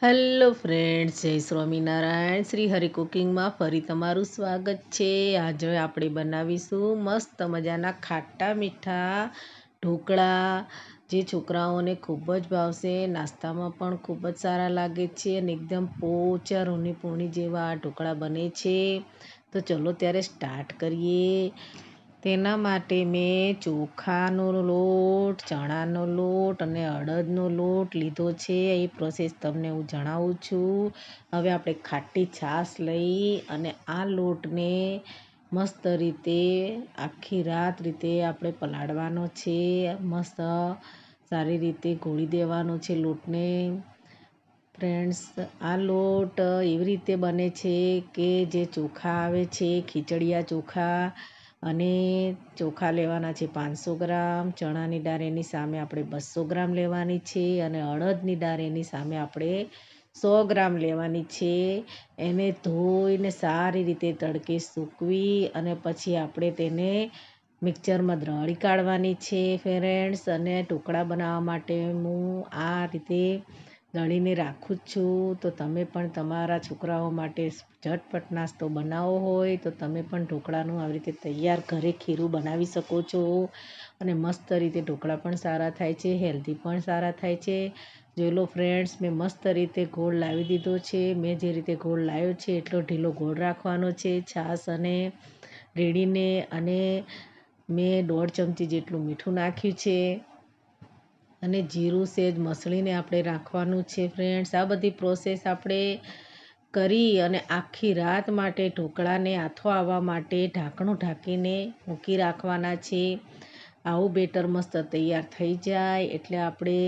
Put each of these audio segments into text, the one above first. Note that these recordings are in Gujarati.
હેલો ફ્રેન્ડ્સ, જય સ્વામિનારાયણ. શ્રી હરિ કુકિંગમાં ફરી તમારું સ્વાગત છે. આજે આપણે બનાવીશું મસ્ત મજાના ખાટા મીઠા ઢોકળા, જે છોકરાઓને ખૂબ જ ભાવશે. નાસ્તામાં પણ ખૂબ જ સારા લાગે છે અને એકદમ પોચા રોની પૂણી જેવા આ ઢોકળા બને છે. તો ચલો ત્યારે સ્ટાર્ટ કરીએ. તેના માટે મેં ચોખાનો લોટ, ચણાનો લોટ અને અડદનો લોટ લીધો છે. એ પ્રોસેસ તમને હું જણાવું છું. હવે આપણે ખાટી છાશ લઈ અને આ લોટને મસ્ત રીતે આખી રાત રીતે આપણે પલાળવાનો છે. મસ્ત સારી રીતે ઘોળી દેવાનો છે લોટને. ફ્રેન્ડ્સ, આ લોટ એવી રીતે બને છે કે જે ચોખા આવે છે, ખીચડિયા ચોખા, અને ચોખા લેવાના છે 500 ગ્રામ, ચણાની દાળ એની સામે આપણે 200 ગ્રામ લેવાની છે અને અડદની દાળ એની સામે આપણે 100 ગ્રામ લેવાની છે. એને ધોઈને સારી રીતે તડકે સૂકવી અને પછી આપણે તેને મિક્સરમાં દળી કાઢવાની છે ફ્રેન્ડ્સ. અને ઢોકળા બનાવવા માટે હું આ રીતે દળીને રાખું જ છું. તો તમે પણ તમારા છોકરાઓ માટે ઝટપટ નાસ્તો બનાવવો હોય તો તમે પણ ઢોકળાનું આવી રીતે તૈયાર ઘરે ખીરું બનાવી શકો છો. અને મસ્ત રીતે ઢોકળા પણ સારા થાય છે, હેલ્ધી પણ સારા થાય છે. જોઈ લો ફ્રેન્ડ્સ, મેં મસ્ત રીતે ગોળ લાવી દીધો છે. મેં જે રીતે ગોળ લાવ્યો છે એટલો ઢીલો ગોળ રાખવાનો છે. છાશ અને રેડીને અને મેં 1.5 ચમચી જેટલું મીઠું નાખ્યું છે અને જીરું સેજ મસળીને આપણે રાખવાનું છે ફ્રેન્ડ્સ. આ બધી પ્રોસેસ આપણે કરી અને આખી રાત માટે ઢોકળાને આથો આવવા માટે ઢાંકણું ઢાંકીને મૂકી રાખવાના છે. આવું બેટર મસ્ત તૈયાર થઈ જાય એટલે આપણે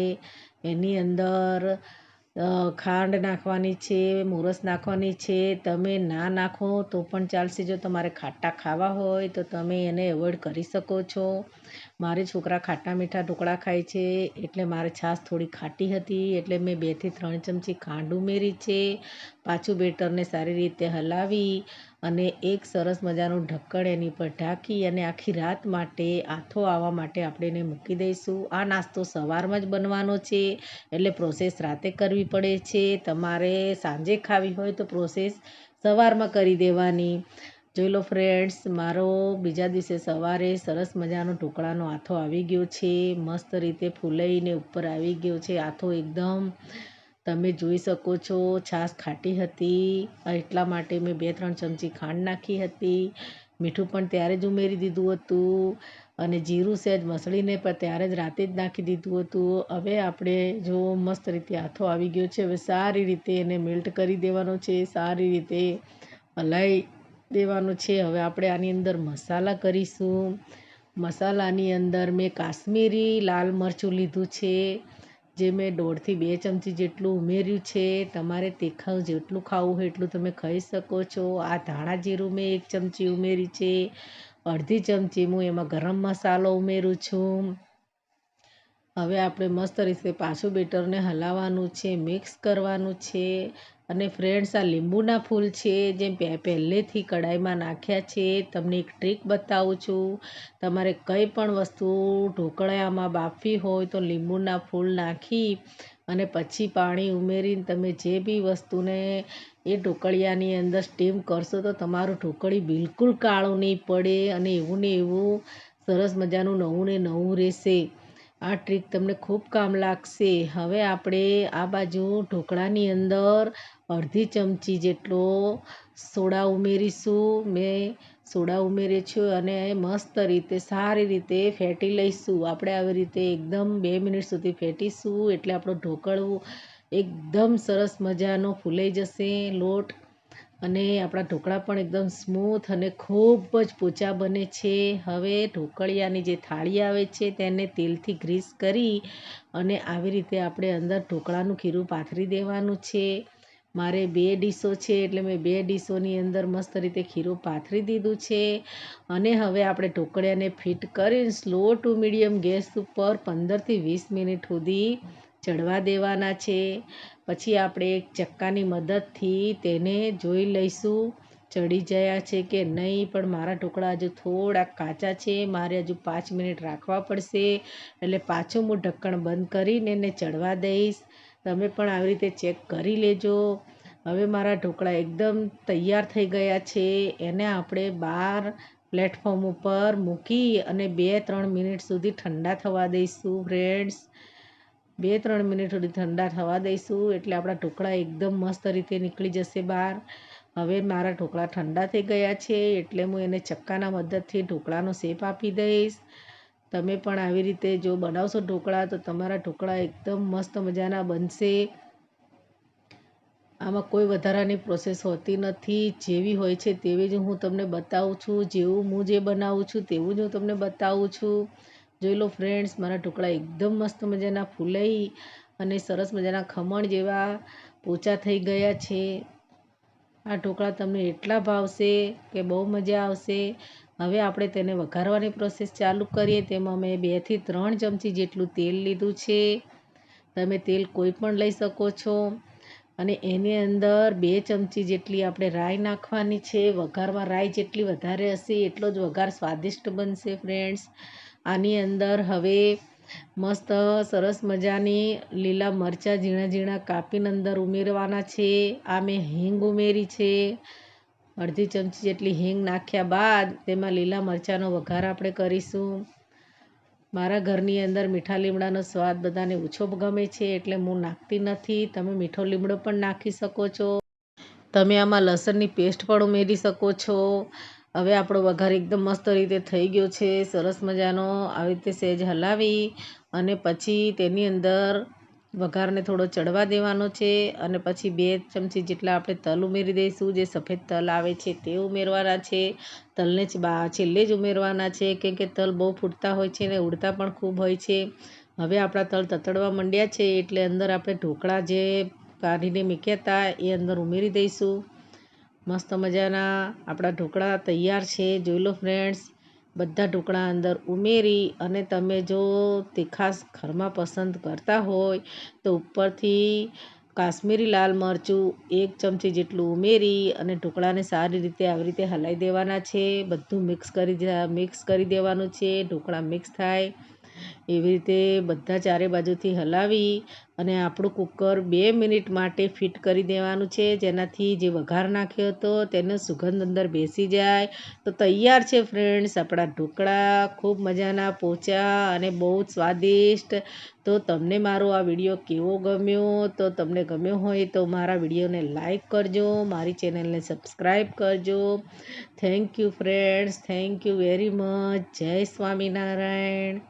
એની અંદર ખાંડ નાખવાની છે, મોરસ નાખવાની છે. તમે ના નાખો તો પણ ચાલશે. જો તમારે ખાટા ખાવા હોય તો તમે એને એવોઈડ કરી શકો છો. મારે છોકરા ખાટા મીઠા ઢોકળા ખાય છે એટલે મારે છાશ થોડી ખાટી હતી એટલે મેં 2 થી 3 ચમચી ખાંડ ઉમેરી છે. પાછું બેટરને સારી રીતે હલાવી અને એક સરસ મજાનું ઢક્કણ એની પર ઢાંકી અને આખી રાત માટે આથો આવવા માટે આપણે એને મૂકી દઈશું. આ નાસ્તો સવારમાં જ બનવાનો છે એટલે પ્રોસેસ રાતે કરવી પડે છે. તમારે સાંજે ખાવી હોય તો પ્રોસેસ સવારમાં કરી દેવાની. જોઈ લો ફ્રેન્ડ્સ, મારો બીજા દિવસે સવારે સરસ મજાનો ઢોકળાનો આથો આવી ગયો છે. મસ્ત રીતે ફૂલાઈને ઉપર આવી ગયો છે આથો એકદમ. તમે જોઈ શકો છો છાશ ખાટી હતી એટલા માટે મેં 2-3 ચમચી ખાંડ નાખી હતી. મીઠું પણ ત્યારે જ ઉમેરી દીધું હતું અને જીરું સહેજ મસળીને પણ ત્યારે જ રાતે જ નાખી દીધું હતું. હવે આપણે જો મસ્ત રીતે આથો આવી ગયો છે. હવે સારી રીતે એને મેલ્ટ કરી દેવાનો છે, સારી રીતે હલાવી દેવાનું છે. હવે આપણે આની અંદર મસાલા કરીશું. મસાલાની અંદર મેં કાશ્મીરી લાલ મરચું લીધું છે, જે મેં 1.5 થી 2 ચમચી જેટલું ઉમેર્યું છે. તમારે તીખું જેટલું ખાવું હોય એટલું તમે ખાઈ શકો છો. આ ધાણા જીરું મેં 1 ચમચી ઉમેરી છે. અડધી ચમચી હું એમાં ગરમ મસાલો ઉમેરું છું. હવે આપણે મસ્ત રીતે પાછું બેટરને હલાવવાનું છે, મિક્સ કરવાનું છે. અને ફ્રેન્ડ્સ, આ લીંબુના ફૂલ છે જે પહેલેથી કડાઈમાં નાખ્યા છે. તમને એક ટ્રીક બતાવું છું. તમારે કંઈ પણ વસ્તુ ઢોકળામાં બાફવી હોય તો લીંબુના ફૂલ નાખી અને પછી પાણી ઉમેરીને તમે જે બી વસ્તુને એ ઢોકળિયાની અંદર સ્ટીમ કરશો તો તમારું ઢોકળી બિલકુલ કાળું નહીં પડે અને એવું ને એવું સરસ મજાનું નવું ને નવું રહેશે. આ ટ્રીક તમને ખૂબ કામ લાગશે. હવે આપણે આ બાજુ ઢોકળાની અંદર અડધી ચમચી જેટલો સોડા ઉમેરીશું. મેં સોડા ઉમેરે છે અને મસ્ત રીતે સારી રીતે ફેટી લઈશું. આપણે આવી રીતે એકદમ 2 મિનિટ સુધી ફેટીશું એટલે આપણું ઢોકળું એકદમ સરસ મજાનો ફૂલાઈ જશે લોટ. અને આપણા ઢોકળા પણ એકદમ સ્મૂથ અને ખૂબ જ પોચા બને છે. હવે ઢોકળિયાની જે થાળી આવે છે તેને તેલથી ગ્રીસ કરી અને આવી રીતે આપણે અંદર ઢોકળાનું ખીરું પાથરી દેવાનું છે. મારે 2 ડીશો છે એટલે મેં 2 ડીશોની અંદર મસ્ત રીતે ખીરું પાથરી દીધું છે. અને હવે આપણે ઢોકળિયાને ફિટ કરી સ્લો ટુ મીડિયમ ગેસ ઉપર 15 થી 20 મિનિટ સુધી ચડવા દેવાના છે. પછી આપણે એક ચક્કાની મદદથી તેને જોઈ લઈશું ચડી ગયા છે કે નહીં. પણ મારા ઢોકળા હજુ થોડાક કાચા છે, મારે હજુ 5 મિનિટ રાખવા પડશે. એટલે પાછું હું ઢક્કણ બંધ કરીને એને ચડવા દઈશ. તમે પણ આવી રીતે ચેક કરી લેજો. હવે મારા ઢોકળા એકદમ તૈયાર થઈ ગયા છે. એને આપણે બહાર પ્લેટફોર્મ ઉપર મૂકી અને 2-3 મિનિટ સુધી ઠંડા થવા દઈશું ફ્રેન્ડ્સ. 2-3 મિનિટ સુધી ઠંડા થવા દઈશું એટલે આપણા ઢોકળા એકદમ મસ્ત રીતે નીકળી જશે બહાર. હવે મારા ઢોકળા ઠંડા થઈ ગયા છે એટલે હું એને ચક્કાના મદદથી ઢોકળાનો શેપ આપી દઈશ. તમે પણ આવી રીતે જો બનાવશો ઢોકળા તો તમારા ઢોકળા એકદમ મસ્ત મજાના બનશે. આમાં કોઈ વધારાની પ્રોસેસ હોતી નથી. જેવી હોય છે તેવી જ હું તમને બતાવું છું. જેવું હું જે બનાવું છું તેવું જ હું તમને બતાવું છું. જોઈ લો ફ્રેન્ડ્સ, મારા ઢોકળા એકદમ મસ્ત મજાના ફૂલાઈ અને સરસ મજાના ખમણ જેવા પોચા થઈ ગયા છે. આ ઢોકળા તમને એટલા ભાવશે કે બહુ મજા આવશે. હવે આપણે તેને વઘારવાની પ્રોસેસ ચાલુ કરીએ. તેમાં મેં 2 થી 3 ચમચી જેટલું તેલ લીધું છે. તમે તેલ કોઈ પણ લઈ શકો છો. અને એની અંદર 2 ચમચી જેટલી આપણે રાઈ નાખવાની છે. વઘારમાં રાઈ જેટલી વધારે હશે એટલો જ વઘાર સ્વાદિષ્ટ બનશે ફ્રેન્ડ્સ. આની અંદર હવે મસ્ત સરસ મજાની લીલા મરચાં ઝીણા ઝીણા કાપીને અંદર ઉમેરવાના છે. આ મેં હિંગ ઉમેરી છે. અડધી ચમચી જેટલી હિંગ નાખ્યા બાદ તેમાં લીલા મરચાંનો વઘાર આપણે કરીશું. મારા ઘરની અંદર મીઠા લીમડાનો સ્વાદ બધાને ઓછો ગમે છે એટલે હું નાખતી નથી. તમે મીઠો લીમડો પણ નાખી શકો છો. તમે આમાં લસણની પેસ્ટ પણ ઉમેરી શકો છો. હવે આપણો વઘાર એકદમ મસ્ત રીતે થઈ ગયો છે. સરસ મજાનો આવી રીતે સહેજ હલાવી અને પછી તેની અંદર વઘારને થોડો ચડવા દેવાનો છે. અને પછી 2 ચમચી જેટલા આપણે તલ ઉમેરી દઈશું. જે સફેદ તલ આવે છે તે ઉમેરવાના છે. તલને છેલ્લે જ ઉમેરવાના છે કેમ કે તલ બહુ ફૂટતા હોય છે અને ઉડતા પણ ખૂબ હોય છે. હવે આપણા તલ તતડવા માંડ્યા છે એટલે અંદર આપણે ઢોકળા જે કાઢીને મૂક્યા હતા એ અંદર ઉમેરી દઈશું. મસ્ત મજાના આપણા ઢોકળા તૈયાર છે. જોઈ લો ફ્રેન્ડ્સ, બધા ઢોકળા અંદર ઉમેરી અને તમે જો તીખાશ ઘરમાં પસંદ કરતા હોય તો ઉપરથી કાશ્મીરી લાલ મરચું 1 ચમચી જેટલું ઉમેરી અને ઢોકળાને સારી રીતે આવી રીતે હલાવી દેવાના છે. બધું મિક્સ કરી દેવાનું છે. ઢોકળા મિક્સ થાય એવી રીતે બધા ચારે બાજુથી હલાવી અને આપણું કુકર 2 મિનિટ માટે ફિટ કરી દેવાનું છે. જેનાથી જે વઘાર નાખ્યો હતો તેનો સુગંધ અંદર બેસી જાય. તો તૈયાર છે ફ્રેન્ડ્સ આપણા ઢોકળા, ખૂબ મજાના પોચા અને બહુ જ સ્વાદિષ્ટ. તો તમને મારો આ વિડીયો કેવો ગમ્યો? તો તમને ગમ્યો હોય તો મારા વિડીયોને લાઈક કરજો, મારી ચેનલને સબસ્ક્રાઈબ કરજો. Thank you friends, thank you very much. જય સ્વામિનારાયણ.